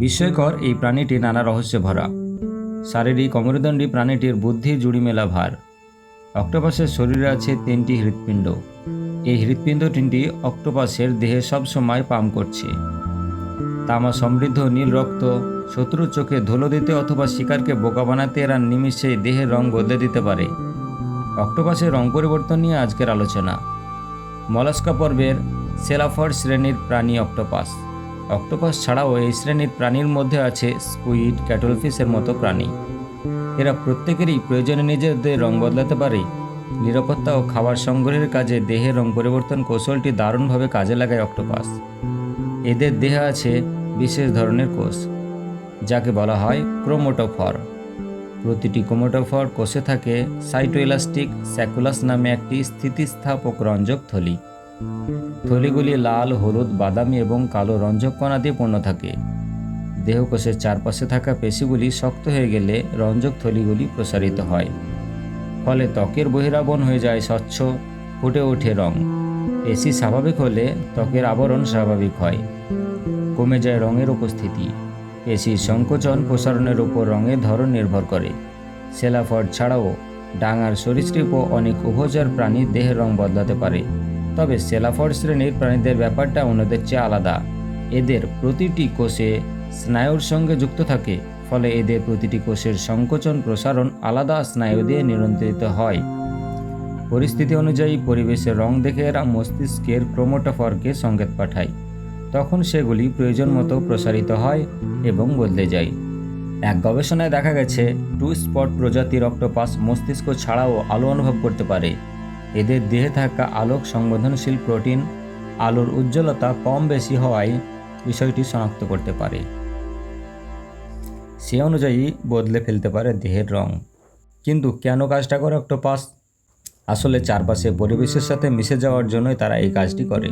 বিস্ময়কর এই প্রাণীটি নানা রহস্যে ভরা। শারীরিক অমেরুদণ্ডী প্রাণীটির বুদ্ধি জুড়ি মেলা ভার। অক্টোপাসের শরীরে আছে 3টি হৃৎপিণ্ড। এই হৃৎপিণ্ড 3টি অক্টোপাসের দেহে সবসময় পাম্প করছে। তামা সমৃদ্ধ নীল রক্ত শত্রুর চোখে ধুলো দিতে অথবা শিকারকে বোকা বানাতে এরা নিমিষেই দেহের রং বদলে দিতে পারে। অক্টোপাসের রং পরিবর্তন নিয়ে আজকের আলোচনা। মলাস্কা পর্বের সেলাফড শ্রেণীর প্রাণী অক্টোপাস। অক্টোপাস ছাড়াও এই শ্রেণীর প্রাণীর মধ্যে আছে স্কুইড, ক্যাটলফিশের মতো প্রাণী। এরা প্রত্যেকেরই প্রয়োজনে নিজেদের রং বদলাতে পারে। নিরাপত্তা ও খাবার সংগ্রহের কাজে দেহের রং পরিবর্তন কৌশলটি দারুণভাবে কাজে লাগায় অক্টোপাস। এদের দেহে আছে বিশেষ ধরনের কোষ, যাকে বলা হয় ক্রোমোটোফর। প্রতিটি ক্রোমোটোফর কোষে থাকে সাইটোইলাস্টিক স্যাকুলাস নামে একটি স্থিতিস্থাপক রঞ্জক থলি। থলিগুলি লাল, হলুদ, বাদামি এবং কালো রঞ্জক কণা দিয়ে পূর্ণ থাকে। দেহকোষের চারপাশে থাকা পেশিগুলি শক্ত হয়ে গেলে রঞ্জক থলিগুলি প্রসারিত হয়। ফলে ত্বকের বহিরাবরণ হয়ে যায় স্বচ্ছ, ফুটে ওঠে রং। পেশি স্বাভাবিক হলে ত্বকের আবরণ স্বাভাবিক হয়। কমে যায় রঙের উপস্থিতি। পেশির সংকোচন প্রসারণের উপর রঙের ধরন নির্ভর করে। সেলাফড ছাড়াও ডাঙার সরীসৃপ ও অনেক উভচর প্রাণী দেহের রং বদলাতে পারে। তবে সেলাফড শ্রেণীর প্রাণীদের ব্যাপারটা অন্যদের চেয়ে আলাদা। এদের প্রতিটি কোষে স্নায়ুর সঙ্গে যুক্ত থাকে, ফলে এদের প্রতিটি কোষের সংকোচন প্রসারণ আলাদা স্নায়ু দিয়ে নিয়ন্ত্রিত হয়। পরিস্থিতি অনুযায়ী পরিবেশের রং দেখে এরা মস্তিষ্কের ক্রোমোটোফরকে সংকেত পাঠায়। তখন সেগুলি প্রয়োজন মতো প্রসারিত হয় এবং বদলে যায়। এক গবেষণায় দেখা গেছে 2 স্পট প্রজাতির অক্টোপাস মস্তিষ্ক ছাড়াও আলো অনুভব করতে পারে। এদের দেহে থাকা আলোক সংবেদনশীল প্রোটিন আলোর উজ্জ্বলতা কম বেশি হওয়ায় বিষয়টি শনাক্ত করতে পারে। সে অনুযায়ী বদলে ফেলতে পারে দেহের রং। কিন্তু কেন কাজটা করে অক্টোপাস? আসলে চারপাশে পরিবেশের সাথে মিশে যাওয়ার জন্যই তারা এই কাজটি করে।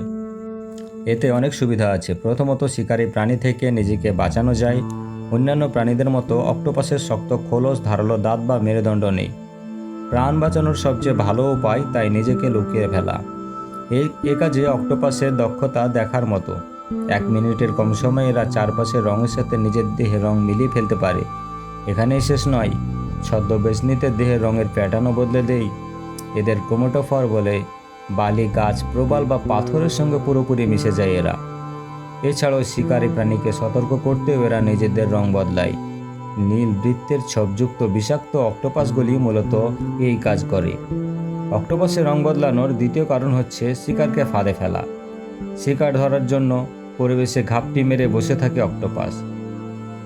এতে অনেক সুবিধা আছে। প্রথমত, শিকারী প্রাণী থেকে নিজেকে বাঁচানো যায়। অন্যান্য প্রাণীদের মতো অক্টোপাসের শক্ত খোলস, ধারালো দাঁত বা মেরুদণ্ড নেই। প্রাণ বাঁচানোর সবচেয়ে ভালো উপায় তাই নিজেকে লুকিয়ে ফেলা। এ কাজে অক্টোপাসের দক্ষতা দেখার মতো। 1 মিনিটের কম সময়ে এরা চারপাশের রঙের সাথে নিজের দেহে রং মিলিয়ে ফেলতে পারে। এখানেই শেষ নয়, ছদ্মবেশ নিতে দেহের রঙের প্যাটার্নও বদলে দেয়। এদের ক্রোমোটোফর বলে। বালি, গাছ, প্রবাল বা পাথরের সঙ্গে পুরোপুরি মিশে যায় এরা। এছাড়াও শিকারী প্রাণীকে সতর্ক করতেও এরা নিজেদের রং বদলায়। নীল বৃত্তের ছোপযুক্ত বিষাক্ত অক্টোপাসগুলি মূলত এই কাজ করে। অক্টোপাসের রং বদলানোর দ্বিতীয় কারণ হচ্ছে শিকারকে ফাঁদে ফেলা। শিকার ধরার জন্য পরিবেশে ঘাপটি মেরে বসে থাকে অক্টোপাস।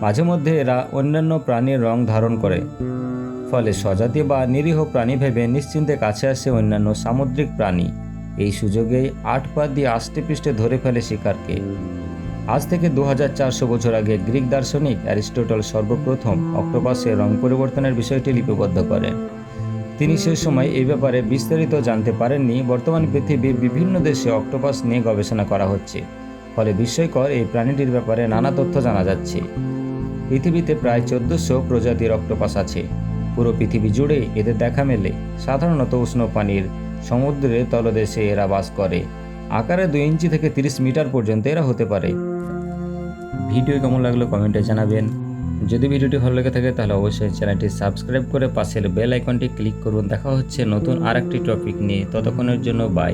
মাঝে মধ্যে এরা অন্যান্য প্রাণীর রং ধারণ করে, ফলে স্বজাতি বা নিরীহ প্রাণী ভেবে নিশ্চিন্তে কাছে আসে অন্যান্য সামুদ্রিক প্রাণী। এই সুযোগেই 8 পা দিয়ে আষ্টেপৃষ্ঠে ধরে ফেলে শিকারকে। আজ থেকে 2400 বছর আগে গ্রিক দার্শনিক অ্যারিস্টটল সর্বপ্রথম অক্টোপাসের রং পরিবর্তনের বিষয়টি লিপিবদ্ধ করেন। তিনি সে সময় এই ব্যাপারে বিস্তারিত জানতে পারেননি। বর্তমানে পৃথিবীর বিভিন্ন দেশে অক্টোপাস নিয়ে গবেষণা করা হচ্ছে, ফলে বিস্ময়কর এই প্রাণীটির ব্যাপারে নানা তথ্য জানা যাচ্ছে। পৃথিবীতে প্রায় 1400 প্রজাতির অক্টোপাস আছে। পুরো পৃথিবী জুড়ে এদের দেখা মেলে। সাধারণত উষ্ণ পানির সমুদ্রের তলদেশে এরা বাস করে। আকারে 2 ইঞ্চি থেকে 30 মিটার পর্যন্ত এরা হতে পারে। ভিডিও কেমন লাগলো কমেন্টে জানাবেন। যদি ভিডিওটি ভালো লেগে থাকে তাহলে অবশ্যই চ্যানেলটি সাবস্ক্রাইব করে পাশের বেল আইকনটি ক্লিক করুন। দেখা হচ্ছে নতুন আরেকটি টপিক নিয়ে। ততক্ষণের জন্য বাই।